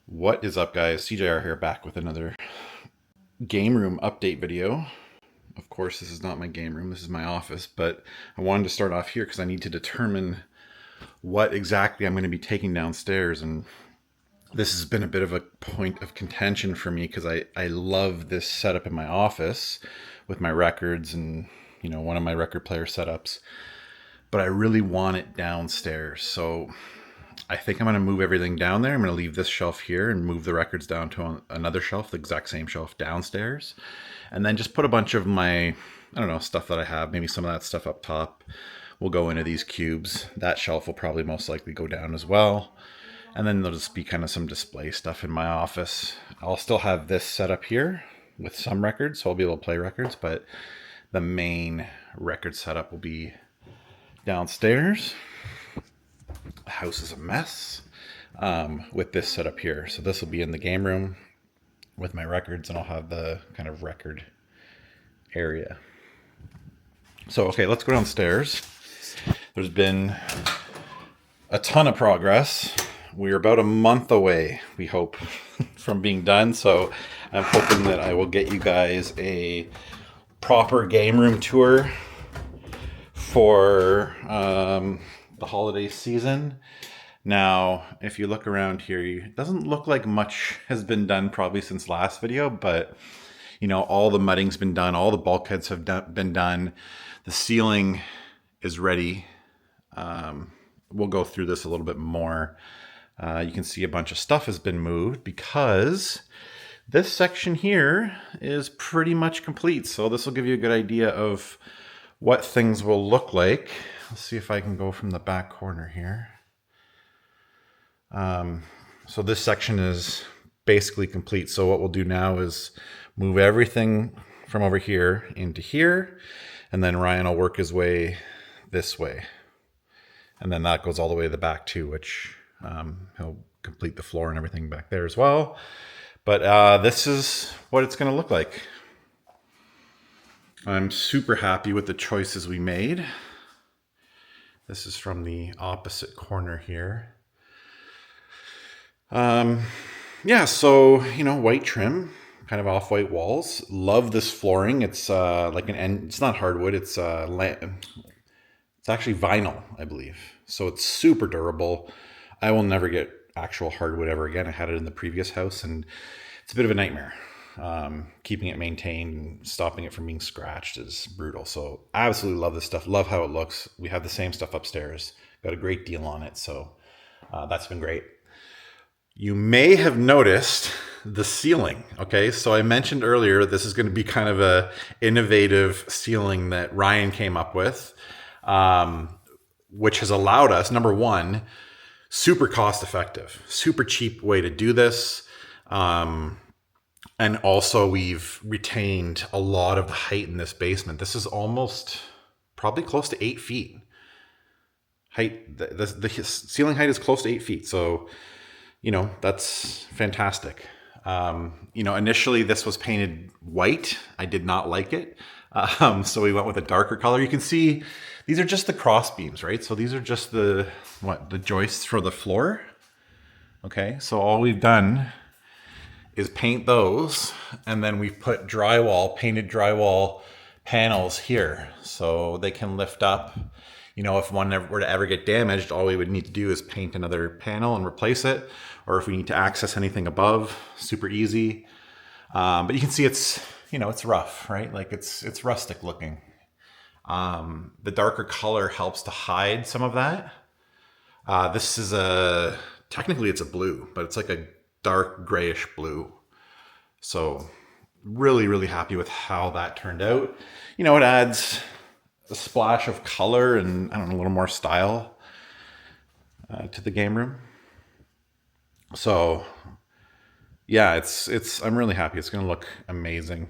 What is up, guys? SeeJayAre here, back with another game room update video. Of course, this is not my game room, this is my office, but I wanted to start off here because I need to determine what exactly I'm going to be taking downstairs. And this has been a bit of a point of contention for me because I love this setup in my office with my records and, you know, one of my record player setups, but I really want it downstairs. So I think I'm going to move everything down there. I'm going to leave this shelf here and move the records down to another shelf, the exact same shelf downstairs. And then just put a bunch of my, I don't know, stuff that I have, maybe some of that stuff up top will go into these cubes. That shelf will probably most likely go down as well. And then there'll just be kind of some display stuff in my office. I'll still have this set up here with some records, so I'll be able to play records, but the main record setup will be downstairs. The house is a mess with this setup here. So this will be in the game room with my records, and I'll have the kind of record area. So, okay, let's go downstairs. There's been a ton of progress. We're about a month away, we hope, from being done. So I'm hoping that I will get you guys a proper game room tour for the holiday season. Now, if you look around here, it doesn't look like much has been done probably since last video, but you know, all the mudding's been done, all the bulkheads have been done, the ceiling is ready. We'll go through this a little bit more. You can see a bunch of stuff has been moved because this section here is pretty much complete. So this will give you a good idea of what things will look like. Let's see if I can go from the back corner here. So this section is basically complete. So what we'll do now is move everything from over here into here, and then Ryan will work his way this way. And then that goes all the way to the back too, which he'll complete the floor and everything back there as well. But this is what it's going to look like. I'm super happy with the choices we made. This is from the opposite corner here. Yeah, so, you know, white trim, kind of off-white walls. Love this flooring. It's it's not hardwood. It's actually vinyl, I believe. So it's super durable. I will never get actual hardwood ever again. I had it in the previous house, and it's a bit of a nightmare. Keeping it maintained and stopping it from being scratched is brutal. So I absolutely love this stuff. Love how it looks. We have the same stuff upstairs. Got a great deal on it. So that's been great. You may have noticed the ceiling. Okay, so I mentioned earlier this is going to be kind of a innovative ceiling that Ryan came up with, which has allowed us, number one, super cost effective, super cheap way to do this. And also we've retained a lot of the height in this basement. This is almost probably close to 8 feet. Height, the ceiling height is close to 8 feet. So, you know, that's fantastic. You know, initially this was painted white. I did not like it. So we went with a darker color. You can see these are just the cross beams, right? So these are just the joists for the floor. Okay, so all we've done is paint those, and then we've put painted drywall panels here so they can lift up. You know, if one were to ever get damaged, all we would need to do is paint another panel and replace it. Or if we need to access anything above, super easy. But you can see it's, you know, it's rough, right? Like it's rustic looking. The darker color helps to hide some of that. This is technically it's a blue, but it's like a dark grayish blue. So really, really happy with how that turned out. You know, it adds a splash of color and, I don't know, a little more style to the game room. So yeah, I'm really happy. It's going to look amazing.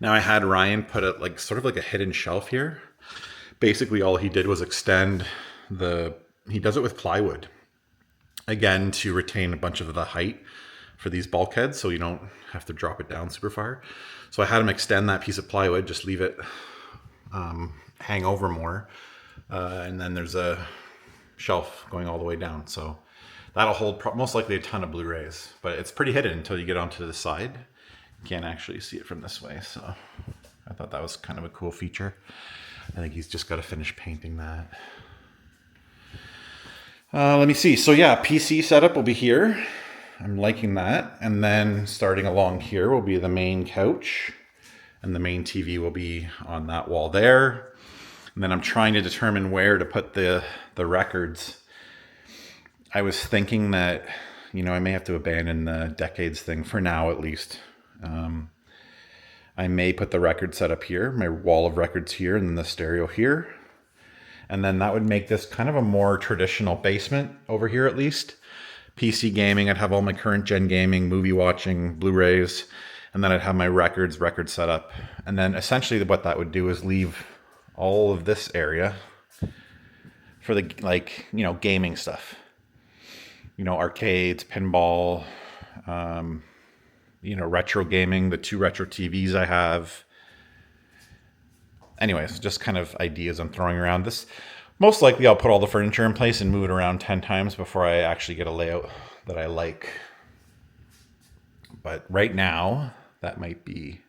Now I had Ryan put it like sort of like a hidden shelf here. Basically all he did was extend he does it with plywood, again, to retain a bunch of the height for these bulkheads, so you don't have to drop it down super far. So I had him extend that piece of plywood, just leave it hang over more. And then there's a shelf going all the way down. So that'll hold most likely a ton of Blu-rays, but it's pretty hidden until you get onto the side. You can't actually see it from this way. So I thought that was kind of a cool feature. I think he's just got to finish painting that. Let me see. So yeah, PC setup will be here. I'm liking that. And then starting along here will be the main couch, and the main TV will be on that wall there. And then I'm trying to determine where to put the records. I was thinking that, you know, I may have to abandon the decades thing for now, at least. I may put the record set up here, my wall of records here, and then the stereo here. And then that would make this kind of a more traditional basement over here, at least. PC gaming, I'd have all my current gen gaming, movie watching, Blu-rays, and then I'd have my record set up. And then essentially what that would do is leave all of this area for the, like, you know, gaming stuff. You know, arcades, pinball, you know, retro gaming, the 2 retro TVs I have. Anyways, just kind of ideas I'm throwing around. This, most likely I'll put all the furniture in place and move it around 10 times before I actually get a layout that I like. But right now, that might be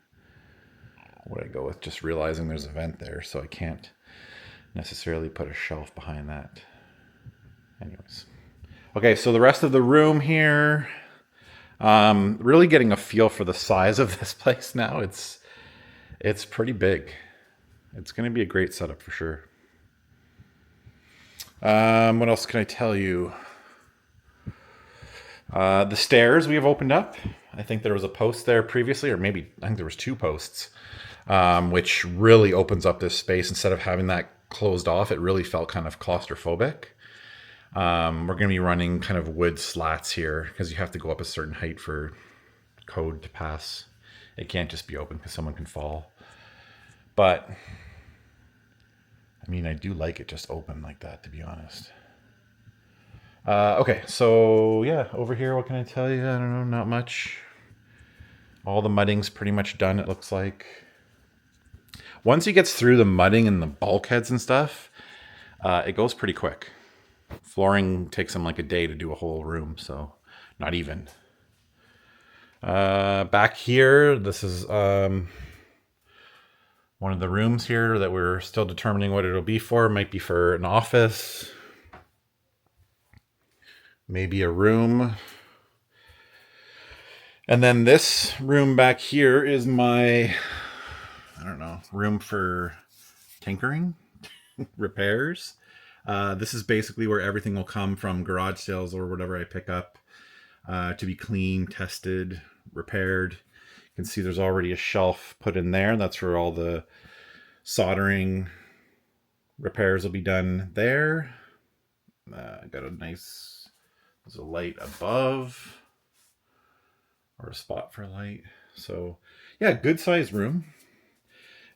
what I go with, just realizing there's a vent there, so I can't necessarily put a shelf behind that. Anyways. Okay, so the rest of the room here, really getting a feel for the size of this place now. It's pretty big. It's going to be a great setup for sure. What else can I tell you? The stairs we have opened up. I think there was a post there previously, or maybe I think there was 2 posts, which really opens up this space. Instead of having that closed off, it really felt kind of claustrophobic. We're going to be running kind of wood slats here because you have to go up a certain height for code to pass. It can't just be open because someone can fall. But I mean, I do like it just open like that, to be honest. Okay, so yeah, over here, what can I tell you? I don't know, not much. All the mudding's pretty much done, it looks like. Once he gets through the mudding and the bulkheads and stuff, it goes pretty quick. Flooring takes him like a day to do a whole room, so not even. Back here, this is one of the rooms here that we're still determining what it'll be for. It might be for an office, maybe a room. And then this room back here is my, I don't know, room for tinkering, repairs. This is basically where everything will come from garage sales or whatever I pick up to be cleaned, tested, repaired. You can see there's already a shelf put in there. That's where all the soldering repairs will be done there. Got a nice, there's a light above, or a spot for a light. So yeah, good sized room.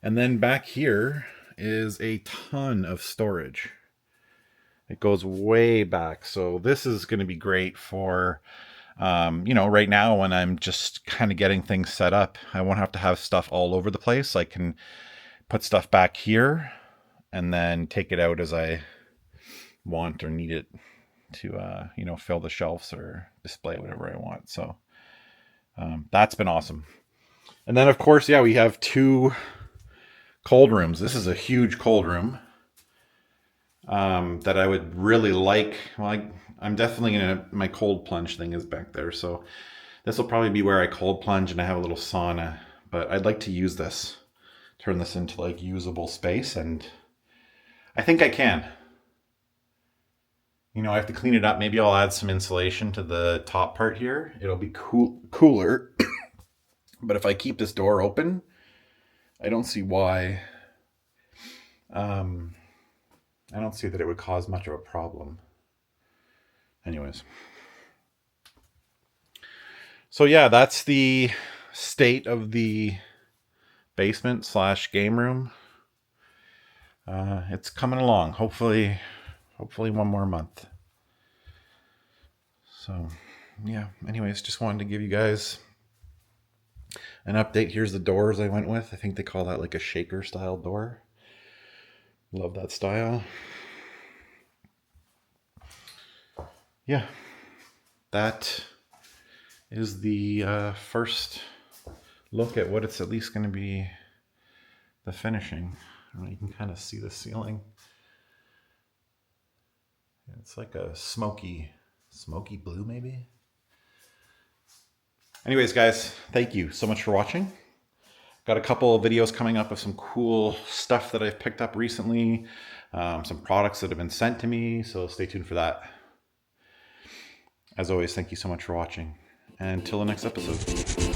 And then back here is a ton of storage. It goes way back. So this is going to be great for, you know, right now when I'm just kind of getting things set up, I won't have to have stuff all over the place. I can put stuff back here and then take it out as I want or need it to, you know, fill the shelves or display whatever I want. So that's been awesome. And then of course, yeah, we have 2 cold rooms. This is a huge cold room that I would really like. Well, I'm definitely gonna, my cold plunge thing is back there. So this will probably be where I cold plunge, and I have a little sauna, but I'd like to use this, turn this into like usable space. And I think I can. You know, I have to clean it up. Maybe I'll add some insulation to the top part here. It'll be cooler. But if I keep this door open, I don't see why. I don't see that it would cause much of a problem. Anyways. So yeah, that's the state of the basement / game room. It's coming along. Hopefully 1 more month. So yeah, anyways, just wanted to give you guys an update. Here's the doors I went with. I think they call that like a shaker style door. Love that style. Yeah, that is the first look at what it's at least going to be, the finishing. I don't know, you can kind of see the ceiling. It's like a smoky blue maybe. Anyways, guys, thank you so much for watching. Got a couple of videos coming up of some cool stuff that I've picked up recently, some products that have been sent to me, so stay tuned for that. As always, thank you so much for watching, and until the next episode.